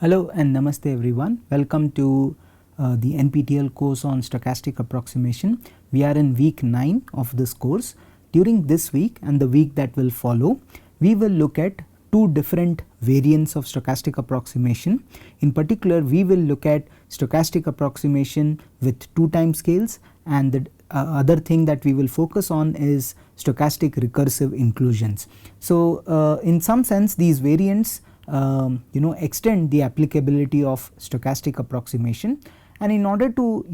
Hello and namaste everyone. Welcome to the NPTEL course on stochastic approximation. We are in week 9 of this course. During this week and the week that will follow, we will look at two different variants of stochastic approximation. In particular, we will look at stochastic approximation with two time scales, and the other thing that we will focus on is stochastic recursive inclusions. So, in some sense these variants extend the applicability of stochastic approximation, and in order to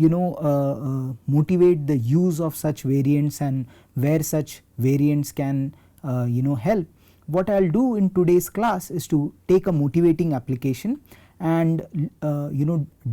motivate the use of such variants and where such variants can help, what I will do in today's class is to take a motivating application and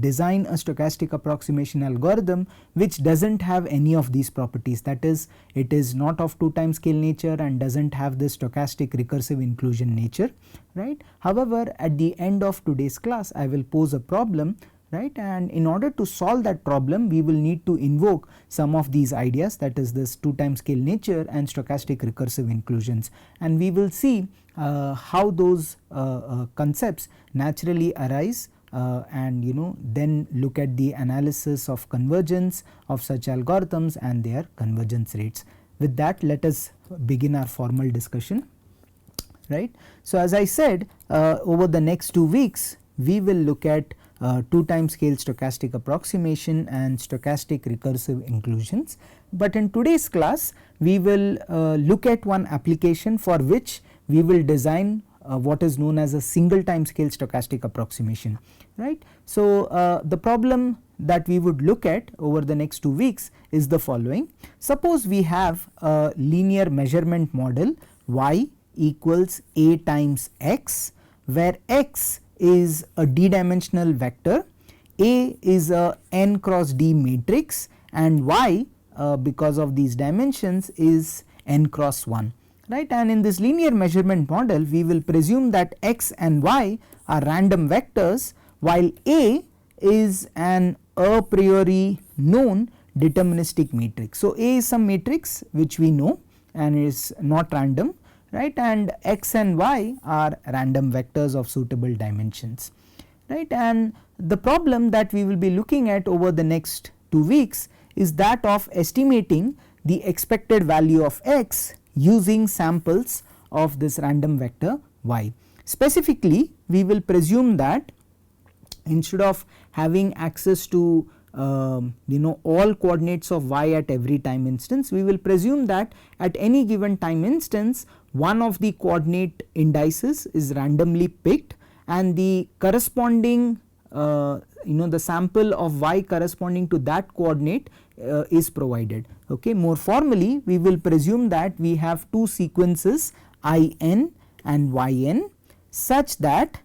design a stochastic approximation algorithm which does not have any of these properties, that is, it is not of two time scale nature and does not have this stochastic recursive inclusion nature, right. However, at the end of today's class I will pose a problem, right, and in order to solve that problem we will need to invoke some of these ideas, that is this two time scale nature and stochastic recursive inclusions, and we will see how those concepts naturally arise and then look at the analysis of convergence of such algorithms and their convergence rates. With that, let us begin our formal discussion, right. So, as I said, over the next 2 weeks we will look at two time scale stochastic approximation and stochastic recursive inclusions, but in today's class we will look at one application for which we will design what is known as a single time scale stochastic approximation, right. So, the problem that we would look at over the next 2 weeks is the following. Suppose we have a linear measurement model y equals a times x, where x is a d-dimensional vector, a is a n cross d matrix, and y because of these dimensions is n cross 1. Right, and in this linear measurement model we will presume that x and y are random vectors, while A is an a priori known deterministic matrix. So, A is some matrix which we know and is not random, right, and x and y are random vectors of suitable dimensions, right. And the problem that we will be looking at over the next 2 weeks is that of estimating the expected value of x using samples of this random vector y. Specifically, we will presume that instead of having access to all coordinates of y at every time instance, we will presume that at any given time instance one of the coordinate indices is randomly picked and the corresponding the sample of y corresponding to that coordinate is provided. Okay. More formally, we will presume that we have two sequences in and yn such that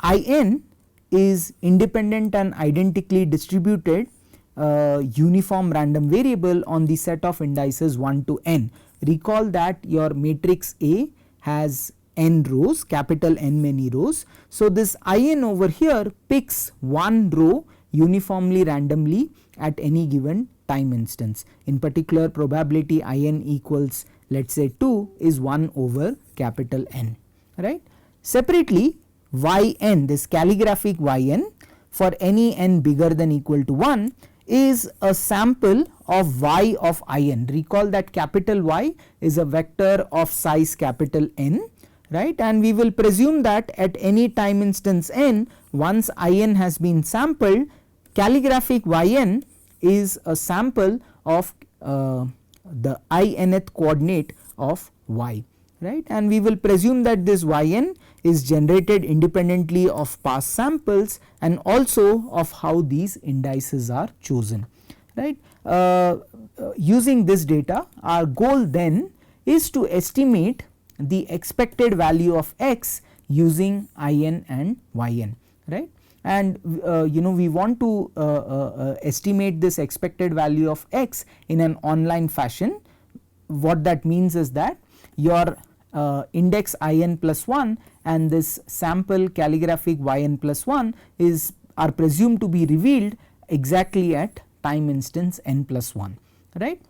in is independent and identically distributed uniform random variable on the set of indices 1 to n. Recall that your matrix A has n rows, capital N many rows. So, this in over here picks one row uniformly randomly at any given time instance. In particular, probability in equals, let us say 2 is 1 over capital N, right. Separately, yn, this calligraphic yn for any n bigger than equal to 1 is a sample of y of in. Recall that capital Y is a vector of size capital N, right, and we will presume that at any time instance n, once in has been sampled, calligraphic yn is a sample of the inth coordinate of y, right, and we will presume that this yn is generated independently of past samples and also of how these indices are chosen, right. Using this data, our goal then is to estimate the expected value of x using in and yn, right, and we want to estimate this expected value of x in an online fashion. What that means is that your index in plus 1 and this sample calligraphic yn plus 1 are presumed to be revealed exactly at time instance n plus 1, right.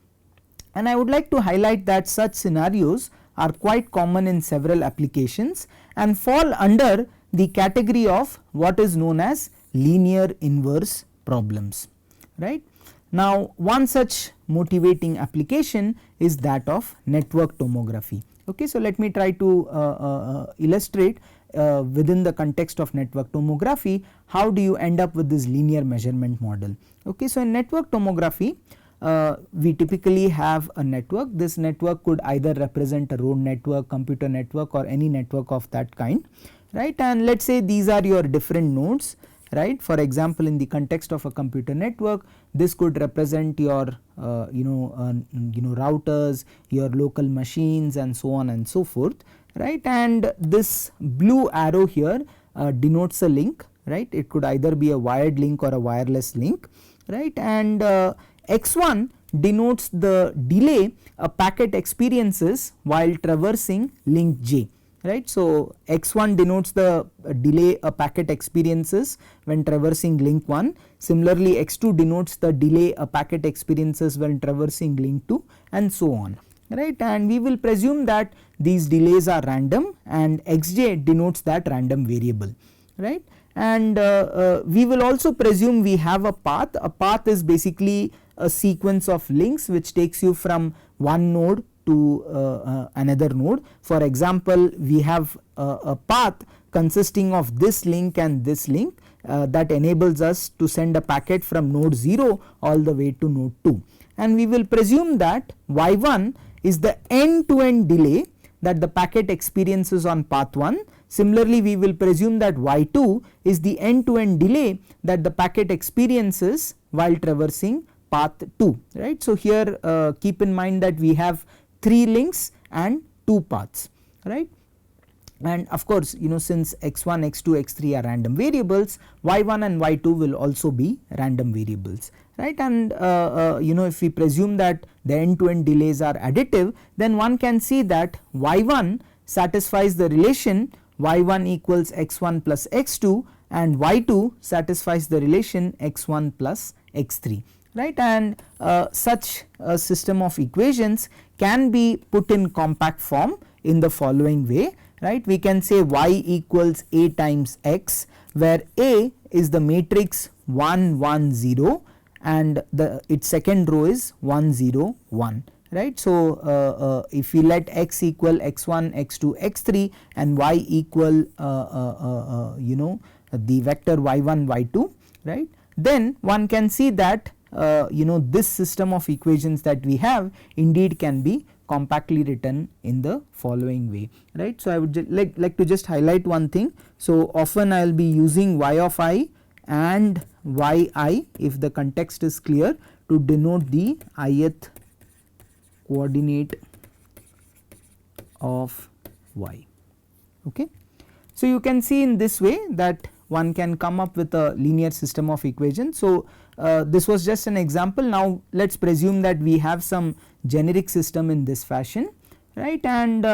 And I would like to highlight that such scenarios are quite common in several applications and fall under the category of what is known as linear inverse problems, right. Now, one such motivating application is that of network tomography. Okay, so let me try to illustrate within the context of network tomography how do you end up with this linear measurement model. Okay, so in network tomography we typically have a network. This network could either represent a road network, computer network, or any network of that kind, right. And let us say these are your different nodes, right. For example, in the context of a computer network, this could represent your routers, your local machines, and so on and so forth, right. And this blue arrow here denotes a link, right. It could either be a wired link or a wireless link, right. And x1 denotes the delay a packet experiences while traversing link j, right. So, x1 denotes the delay a packet experiences when traversing link 1. Similarly, x2 denotes the delay a packet experiences when traversing link 2, and so on, right. And we will presume that these delays are random, and xj denotes that random variable, right. And we will also presume we have a path. A path is basically a sequence of links which takes you from one node to another node. For example, we have a path consisting of this link and this link that enables us to send a packet from node 0 all the way to node 2, and we will presume that y1 is the end to end delay that the packet experiences on path 1. Similarly, we will presume that y2 is the end to end delay that the packet experiences while traversing path 2, right. So, here keep in mind that we have 3 links and 2 paths, right. And of course, since x1, x2, x3 are random variables, y1 and y2 will also be random variables, right. And if we presume that the end to end delays are additive, then one can see that y1 satisfies the relation y1 equals x1 plus x2, and y2 satisfies the relation x1 plus x3, right. And such a system of equations can be put in compact form in the following way, right. We can say y equals a times x, where a is the matrix 1 1 0 and its second row is 1 0 1, right. So, if we let x equal x1, x2, x3 and y equal the vector y1, y2, right, then one can see that this system of equations that we have indeed can be compactly written in the following way, right. So, I would like to just highlight one thing. So, often I will be using y of I and yi if the context is clear to denote the ith coordinate of y. Okay. So, you can see in this way that one can come up with a linear system of equations. So, this was just an example. Now, let us presume that we have some generic system in this fashion, right. And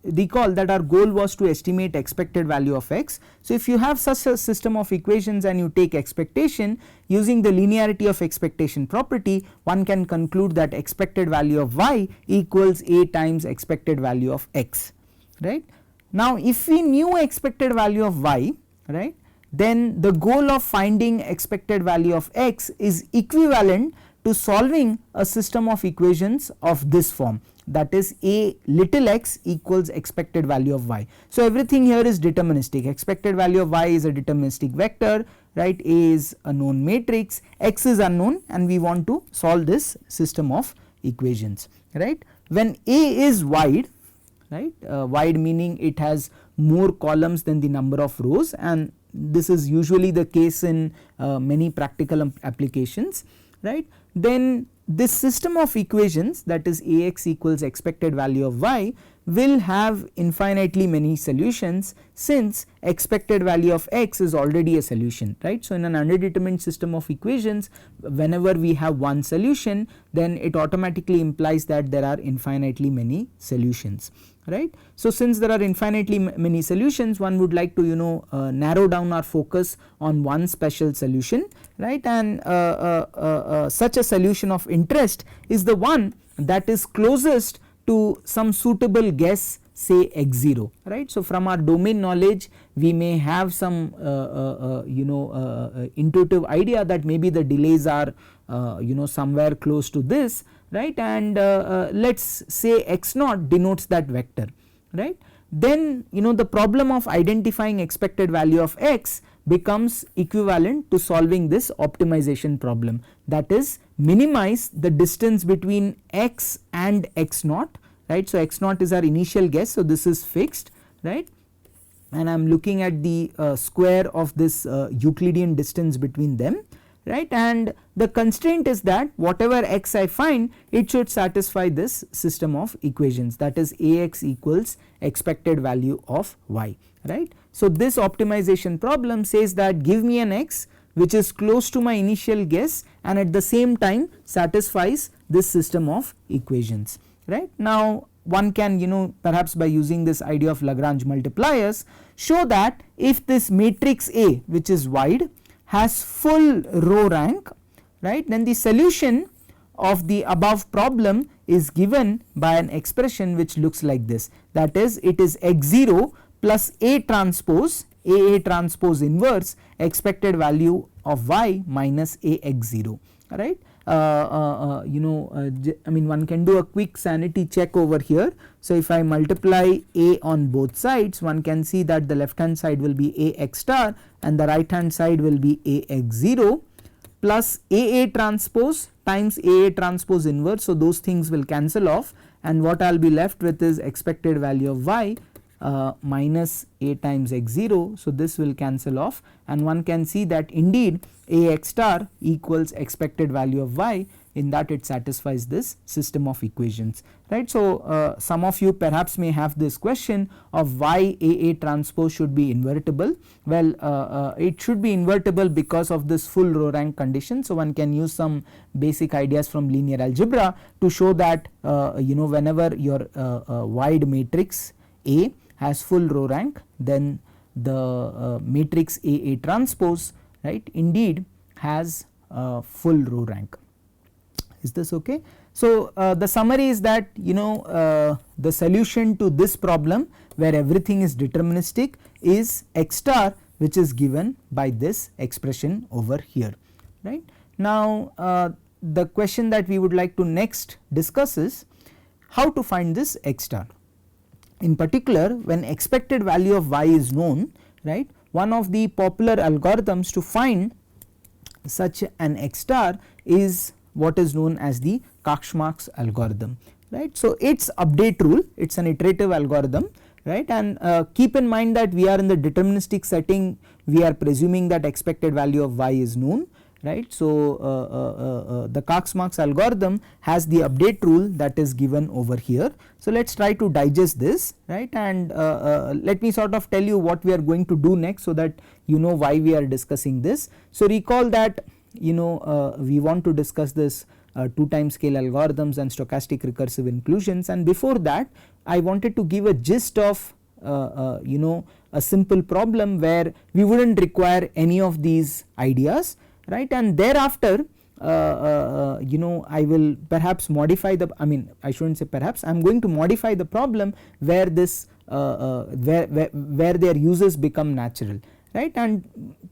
recall that our goal was to estimate expected value of x. So, if you have such a system of equations and you take expectation using the linearity of expectation property, one can conclude that expected value of y equals a times expected value of x, right. Now, if we knew expected value of y, right, then the goal of finding expected value of x is equivalent to solving a system of equations of this form, that is a little x equals expected value of y. So, everything here is deterministic. Expected value of y is a deterministic vector, right. A is a known matrix, x is unknown, and we want to solve this system of equations, right. When A is wide, right, wide meaning it has more columns than the number of rows, and this is usually the case in many practical applications, right. Then this system of equations, that is Ax equals expected value of y, will have infinitely many solutions, since expected value of x is already a solution, right. So, in an underdetermined system of equations, whenever we have one solution, then it automatically implies that there are infinitely many solutions, right. So, since there are infinitely many solutions, one would like to narrow down our focus on one special solution, right. And such a solution of interest is the one that is closest to some suitable guess say x0, right. So from our domain knowledge we may have some intuitive idea that maybe the delays are somewhere close to this, right, and let us say x0 denotes that vector, right. Then the problem of identifying expected value of x becomes equivalent to solving this optimization problem, that is minimize the distance between x and x0, right. So x0 is our initial guess, so this is fixed, right, and I am looking at the square of this Euclidean distance between them, right, and the constraint is that whatever x I find, it should satisfy this system of equations, that is Ax equals expected value of y, right. So this optimization problem says that give me an x which is close to my initial guess and at the same time satisfies this system of equations, right. Now one can perhaps by using this idea of Lagrange multipliers show that if this matrix A which is wide has full row rank, right, then the solution of the above problem is given by an expression which looks like this, that is it is x0 plus A transpose inverse expected value of y minus Ax0, right. I mean one can do a quick sanity check over here. So if I multiply A on both sides, one can see that the left hand side will be Ax star and the right hand side will be Ax0 plus AA transpose times AA transpose inverse, so those things will cancel off and what I will be left with is expected value of y minus A times x0, so this will cancel off and one can see that indeed Ax star equals expected value of y, in that it satisfies this system of equations, right. So some of you perhaps may have this question of why AA transpose should be invertible. Well it should be invertible because of this full row rank condition, so one can use some basic ideas from linear algebra to show that whenever your wide matrix A has full row rank, then the matrix AA transpose, right, indeed has full row rank. Is this okay? So the summary is that the solution to this problem where everything is deterministic is x star, which is given by this expression over here, right. Now the question that we would like to next discuss is how to find this x star. In particular, when expected value of y is known, right, one of the popular algorithms to find such an x star is what is known as the Kaczmark's algorithm, right. So its update rule, it is an iterative algorithm, right, and keep in mind that we are in the deterministic setting, we are presuming that expected value of y is known, right. So the Kaczmark's algorithm has the update rule that is given over here. So let us try to digest this, right, and let me sort of tell you what we are going to do next so that you know why we are discussing this. So recall that we want to discuss this 2 time scale algorithms and stochastic recursive inclusions, and before that I wanted to give a gist of a simple problem where we would not require any of these ideas, right, and thereafter I will perhaps modify the, I should not say perhaps, I am going to modify the problem where this where their uses become natural, right, and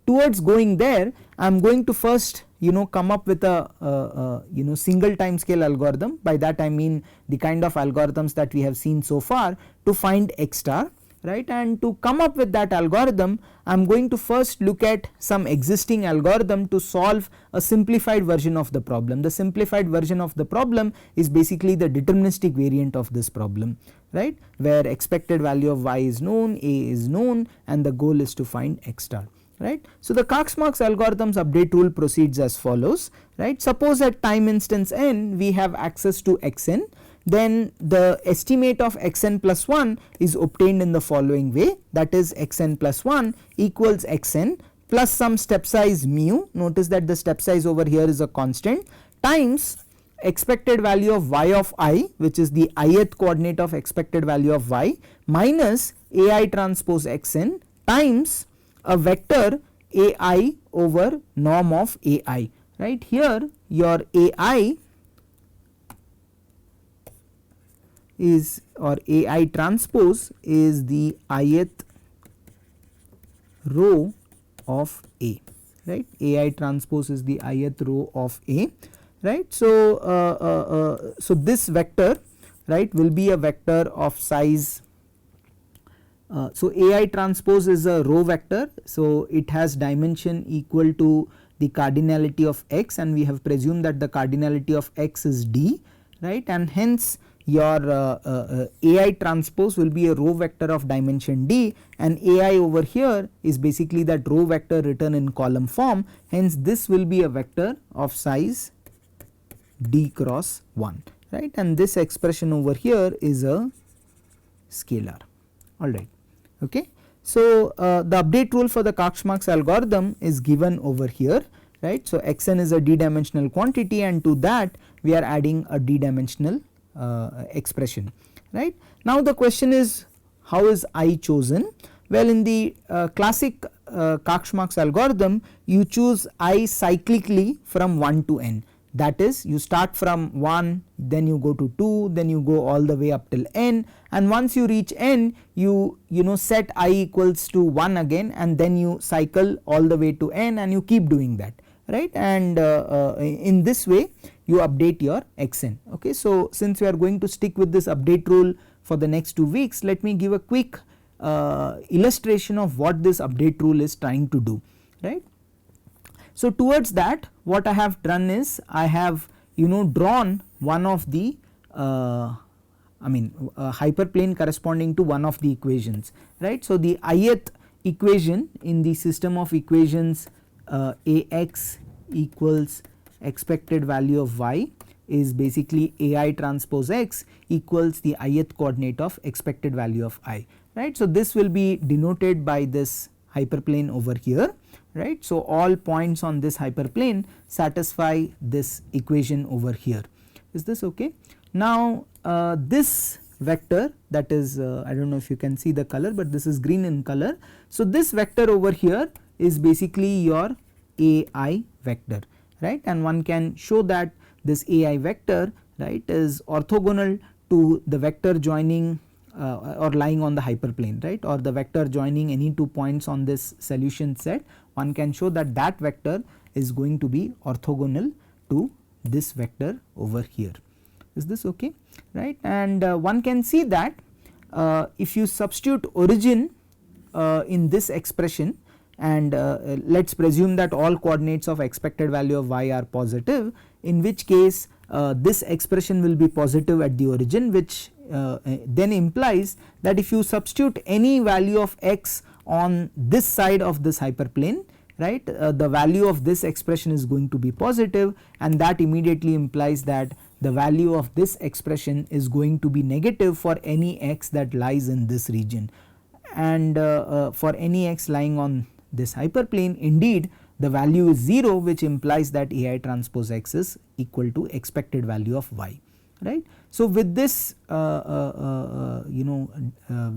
towards going there I am going to first come up with a single time scale algorithm. By that I mean the kind of algorithms that we have seen so far to find x star, right, and to come up with that algorithm I am going to first look at some existing algorithm to solve a simplified version of the problem. The simplified version of the problem is basically the deterministic variant of this problem, right, where expected value of y is known, A is known, and the goal is to find x star, right. So the Kaczmark's algorithm's update rule proceeds as follows, right. Suppose at time instance n we have access to xn, then the estimate of xn plus 1 is obtained in the following way, that is xn plus 1 equals xn plus some step size mu, notice that the step size over here is a constant, times expected value of y of I, which is the ith coordinate of expected value of y, minus ai transpose xn times a vector ai over norm of ai, right. Here your ai is, or AI transpose is the ith row of A, right. AI transpose is the ith row of A, right. So, so this vector, right, will be a vector of size. So AI transpose is a row vector, so it has dimension equal to the cardinality of x, and we have presumed that the cardinality of x is d, right, and hence your AI transpose will be a row vector of dimension d, and AI over here is basically that row vector written in column form, hence this will be a vector of size d cross 1, right, and this expression over here is a scalar, alright. Okay. So, the update rule for the Cox-Marx algorithm is given over here, right. So, xn is a d dimensional quantity, and to that we are adding a d dimensional expression, right. Now, the question is, how is I chosen? Well, in the classic Cox-Marx algorithm, you choose I cyclically from 1 to n. That is, you start from 1, then you go to 2, then you go all the way up till n, and once you reach n, you set I equals to 1 again, and then you cycle all the way to n, and you keep doing that, right, and in this way you update your xn. Okay. So, since we are going to stick with this update rule for the next 2 weeks, let me give a quick illustration of what this update rule is trying to do, right. So, towards that, what I have done is I have drawn one of the hyperplane corresponding to one of the equations, right. So, the ith equation in the system of equations Ax equals expected value of y is basically AI transpose x equals the ith coordinate of expected value of I, right. So, this will be denoted by this hyperplane over here, right. So, all points on this hyperplane satisfy this equation over here. Is this okay? Now, this vector, that is I do not know if you can see the color, but this is green in color. So, this vector over here is basically your AI vector, right, and one can show that this AI vector, right, is orthogonal to the vector joining or lying on the hyperplane, right, or the vector joining any 2 points on this solution set. One can show that that vector is going to be orthogonal to this vector over here. Is this okay, right, and one can see that if you substitute origin in this expression, and let us presume that all coordinates of expected value of y are positive, in which case this expression will be positive at the origin, which then implies that if you substitute any value of x on this side of this hyperplane, right, the value of this expression is going to be positive, and that immediately implies that the value of this expression is going to be negative for any x that lies in this region, and for any x lying on this hyperplane, indeed the value is 0, which implies that AI transpose x is equal to expected value of y, right. So, with this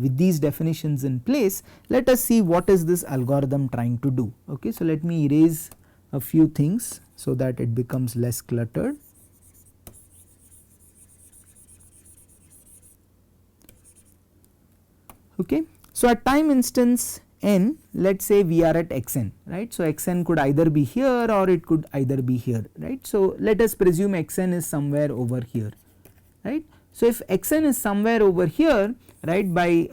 with these definitions in place, let us see what is this algorithm trying to do. Okay. So, let me erase a few things so that it becomes less cluttered. Okay. So, at time instance n, let us say we are at xn, right. So, xn could either be here or it could either be here, right. So, let us presume xn is somewhere over here, right. So, if xn is somewhere over here, right, by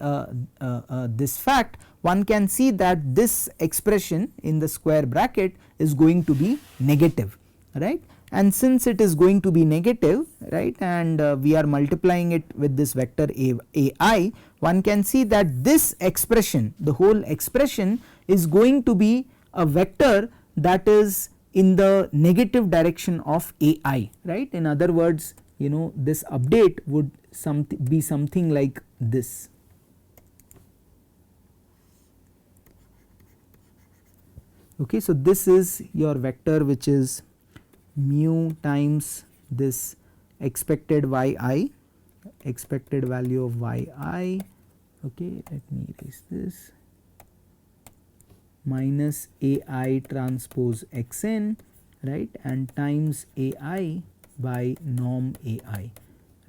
this fact, one can see that this expression in the square bracket is going to be negative, right, and since it is going to be negative, right, and we are multiplying it with this vector ai, one can see that this expression, the whole expression, is going to be a vector that is in the negative direction of ai, right. In other words, this update would be something like this. Okay. So, this is your vector which is mu times this expected yi, expected value of yi, okay, let me erase this, minus ai transpose xn, right, and times ai by norm ai,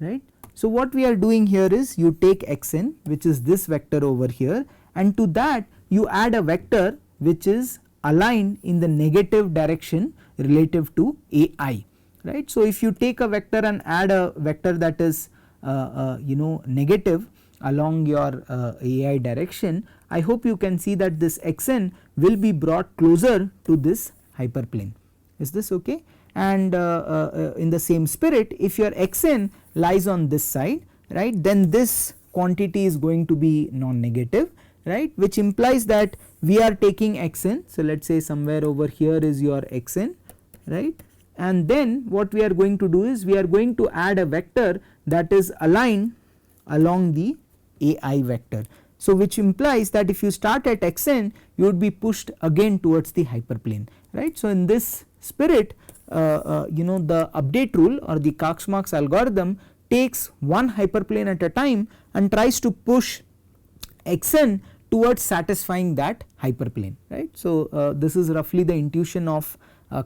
right. So what we are doing here is you take xn, which is this vector over here, and to that you add a vector which is aligned in the negative direction relative to ai, right. So if you take a vector and add a vector that is negative along your ai direction, I hope you can see that this xn will be brought closer to this hyperplane. Is this okay? And in the same spirit, if your xn lies on this side, right, then this quantity is going to be non-negative, right, which implies that we are taking xn. So let us say somewhere over here is your xn, right, and then what we are going to do is we are going to add a vector that is aligned along the ai vector. So which implies that if you start at xn, you would be pushed again towards the hyperplane, right. So in this spirit, the update rule or the Cox-Marx algorithm takes one hyperplane at a time and tries to push xn towards satisfying that hyperplane, right. So this is roughly the intuition of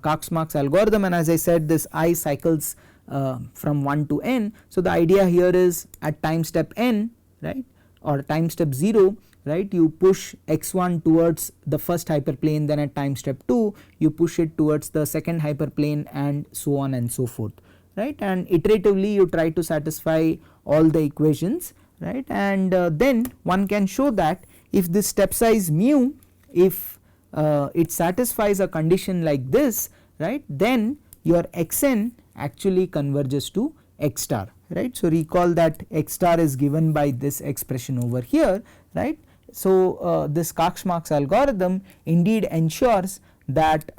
Cox-Marx algorithm, and as I said, this I cycles from 1 to n. So the idea here is at time step n, right, or time step 0, right, you push x1 towards the first hyperplane, then at time step 2 you push it towards the second hyperplane, and so on and so forth, right, and iteratively you try to satisfy all the equations, right, and then one can show that if this step size mu, if it satisfies a condition like this, right, then your xn actually converges to x star, right. So recall that x star is given by this expression over here, right. So this Cox-Marx algorithm indeed ensures that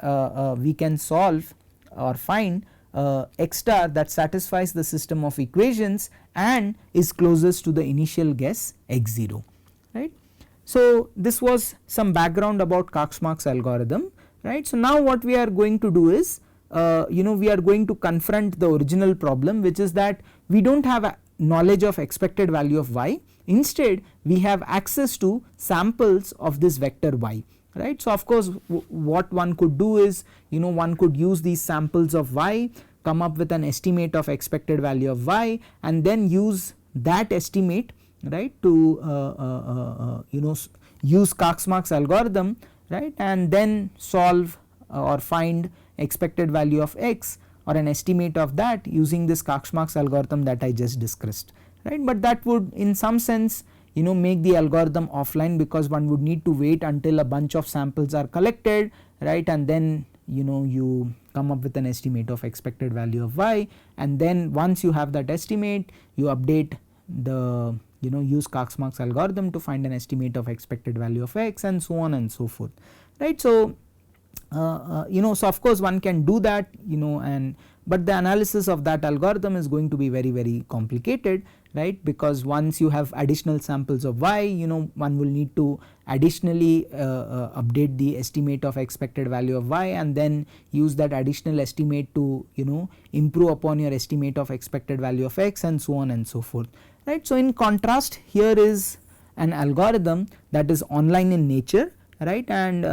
we can solve or find x star that satisfies the system of equations and is closest to the initial guess x0, right. So this was some background about Cox-Marx algorithm, right. So now what we are going to do is we are going to confront the original problem, which is that we do not have a knowledge of expected value of y, instead we have access to samples of this vector y, right. So of course what one could do is one could use these samples of y, come up with an estimate of expected value of y, and then use that estimate, right, to use Cox-Marx algorithm, right, and then solve or find expected value of x or an estimate of that using this Cox-Marx algorithm that I just discussed, right. But that would in some sense make the algorithm offline, because one would need to wait until a bunch of samples are collected, right, and then you come up with an estimate of expected value of y, and then once you have that estimate you update the use Cox-Marx algorithm to find an estimate of expected value of x, and so on and so forth, right. So so of course one can do that, but the analysis of that algorithm is going to be very complicated, right, because once you have additional samples of y, one will need to additionally update the estimate of expected value of y, and then use that additional estimate to improve upon your estimate of expected value of x, and so on and so forth, right. So in contrast, here is an algorithm that is online in nature, right, and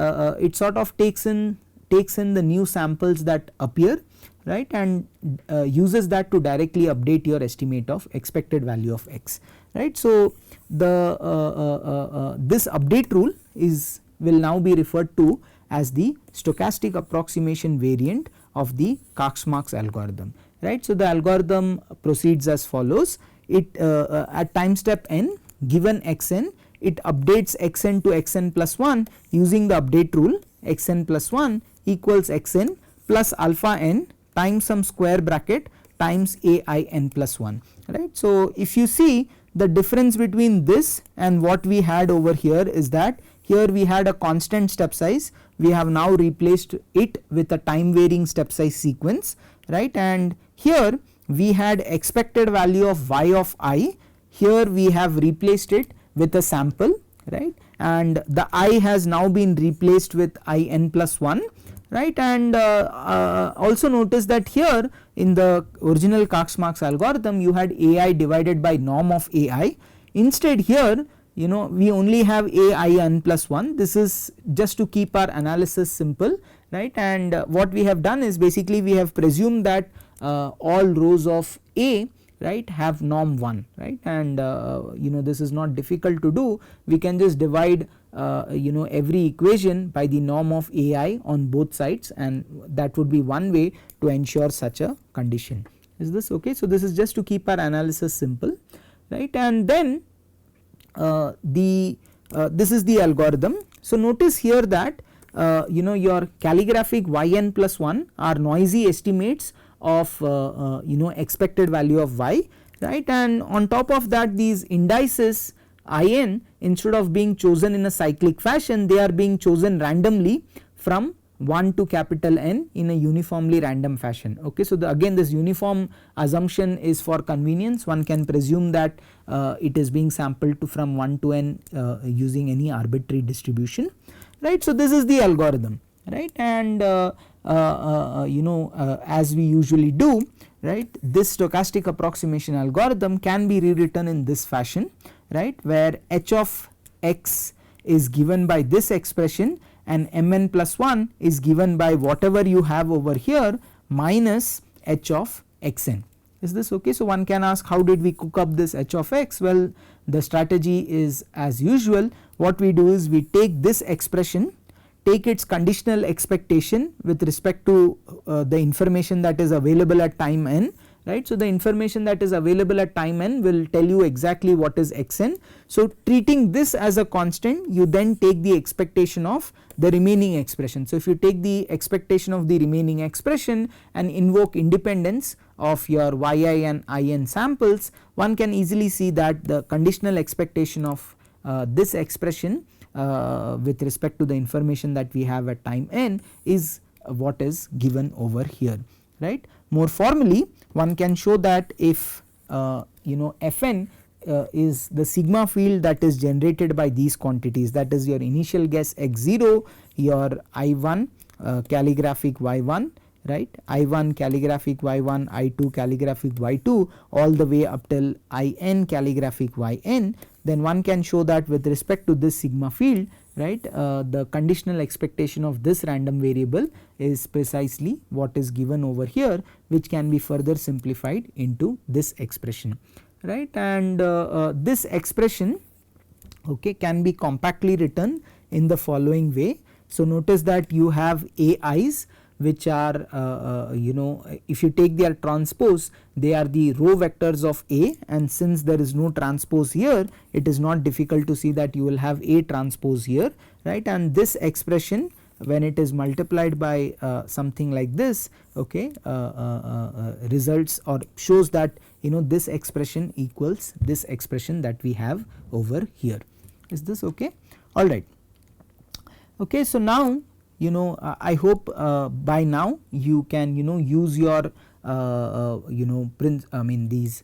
it sort of takes in the new samples that appear, right, and uses that to directly update your estimate of expected value of x, right. So the this update rule will now be referred to as the stochastic approximation variant of the Cox-Marx algorithm, right. So the algorithm proceeds as follows. It at time step n, given xn, it updates xn to xn plus 1 using the update rule xn plus 1 equals xn plus alpha n times some square bracket times ai n plus 1, right. So if you see, the difference between this and what we had over here is that here we had a constant step size, we have now replaced it with a time varying step size sequence, right, and here we had expected value of y of I, here we have replaced it with a sample, right, and the I has now been replaced with I n plus 1, right, and also notice that here in the original Cox-Marx algorithm you had ai divided by norm of ai, instead here we only have ai n plus 1. This is just to keep our analysis simple, right, and what we have done is basically we have presumed that all rows of a right, have norm 1, right, and this is not difficult to do. We can just divide every equation by the norm of ai on both sides, and that would be one way to ensure such a condition. Is this okay? So this is just to keep our analysis simple, right, and then this is the algorithm. So notice here that your calligraphic yn plus 1 are noisy estimates of expected value of y, right, and on top of that these indices in, instead of being chosen in a cyclic fashion, they are being chosen randomly from 1 to capital N in a uniformly random fashion. Okay, so again this uniform assumption is for convenience. One can presume that it is being sampled to from 1 to N using any arbitrary distribution, right. So this is the algorithm, right, and as we usually do, right, this stochastic approximation algorithm can be rewritten in this fashion, right, where h of x is given by this expression and mn plus 1 is given by whatever you have over here minus h of xn. Is this okay? So one can ask, how did we cook up this h of x? Well, the strategy is as usual. What we do is we take this expression, take its conditional expectation with respect to the information that is available at time n, right. So the information that is available at time n will tell you exactly what is xn. So treating this as a constant, you then take the expectation of the remaining expression. So if you take the expectation of the remaining expression and invoke independence of your yi and in samples, one can easily see that the conditional expectation of this expression with respect to the information that we have at time n is what is given over here, right. More formally, one can show that if Fn is the sigma field that is generated by these quantities, that is your initial guess x0, your I1 calligraphic y1, right, I1 calligraphic y1, I2 calligraphic y2 all the way up till In calligraphic yn, then one can show that with respect to this sigma field, right, the conditional expectation of this random variable is precisely what is given over here, which can be further simplified into this expression, right, and this expression, okay, can be compactly written in the following way. So notice that you have ai's which are if you take their transpose, they are the row vectors of A, and since there is no transpose here, it is not difficult to see that you will have A transpose here, right, and this expression when it is multiplied by something like this, okay, results or shows that this expression equals this expression that we have over here. Is this okay? Alright. Okay, so now I hope by now you can use your these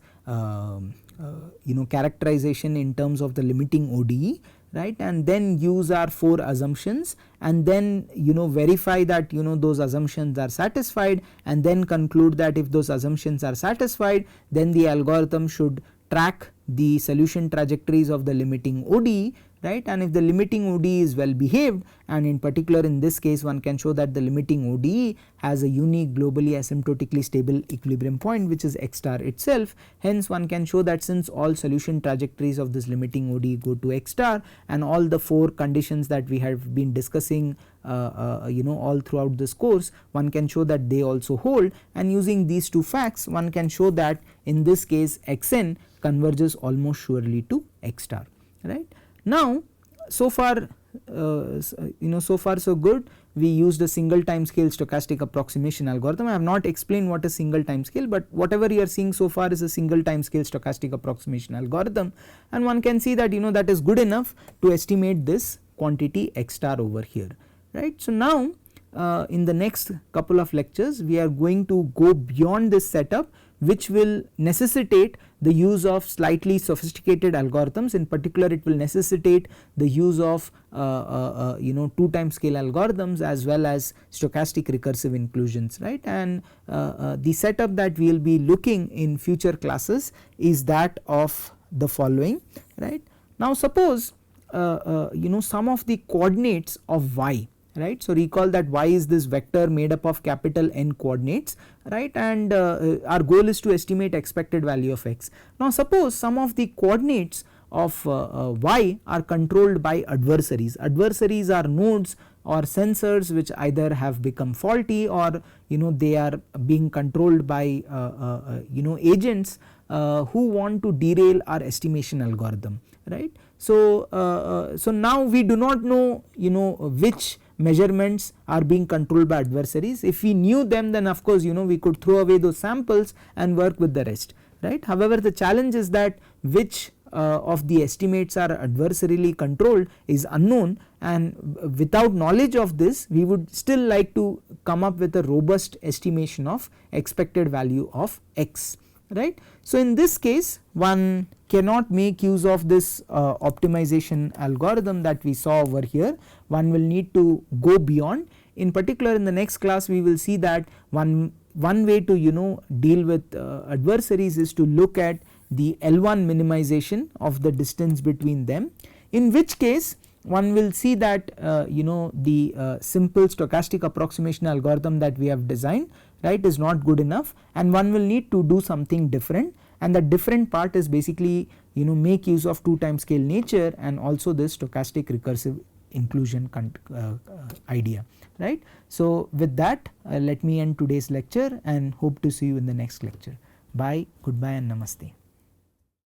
characterization in terms of the limiting ODE, right, and then use our 4 assumptions and then verify that those assumptions are satisfied, and then conclude that if those assumptions are satisfied, then the algorithm should track the solution trajectories of the limiting ODE, right, and if the limiting ODE is well behaved, and in particular in this case one can show that the limiting ODE has a unique globally asymptotically stable equilibrium point which is x star itself. Hence one can show that since all solution trajectories of this limiting ODE go to x star, and all the 4 conditions that we have been discussing all throughout this course, one can show that they also hold, and using these 2 facts one can show that in this case xn converges almost surely to x star, right. Now so far so good. We used a single time scale stochastic approximation algorithm. I have not explained what is single time scale, but whatever you are seeing so far is a single time scale stochastic approximation algorithm, and one can see that that is good enough to estimate this quantity x star over here, right. So now in the next couple of lectures we are going to go beyond this setup, which will necessitate the use of slightly sophisticated algorithms. In particular, it will necessitate the use of 2 time scale algorithms as well as stochastic recursive inclusions, right, and the setup that we will be looking in future classes is that of the following, right. Now suppose some of the coordinates of y, right. So recall that y is this vector made up of capital N coordinates, right, and our goal is to estimate expected value of x. Now suppose some of the coordinates of y are controlled by adversaries. Adversaries are nodes or sensors which either have become faulty, or they are being controlled by agents who want to derail our estimation algorithm, right. So so now we do not know which measurements are being controlled by adversaries. If we knew them, then of course we could throw away those samples and work with the rest, right. However, the challenge is that which of the estimates are adversarially controlled is unknown, and without knowledge of this we would still like to come up with a robust estimation of expected value of x, right. So in this case one cannot make use of this optimization algorithm that we saw over here. One will need to go beyond. In particular, in the next class we will see that one way to deal with adversaries is to look at the L1 minimization of the distance between them, in which case one will see that the simple stochastic approximation algorithm that we have designed, right, is not good enough, and one will need to do something different, and the different part is basically make use of 2 time scale nature and also this stochastic recursive inclusion idea, right. So with that let me end today's lecture and hope to see you in the next lecture. Bye, goodbye and namaste.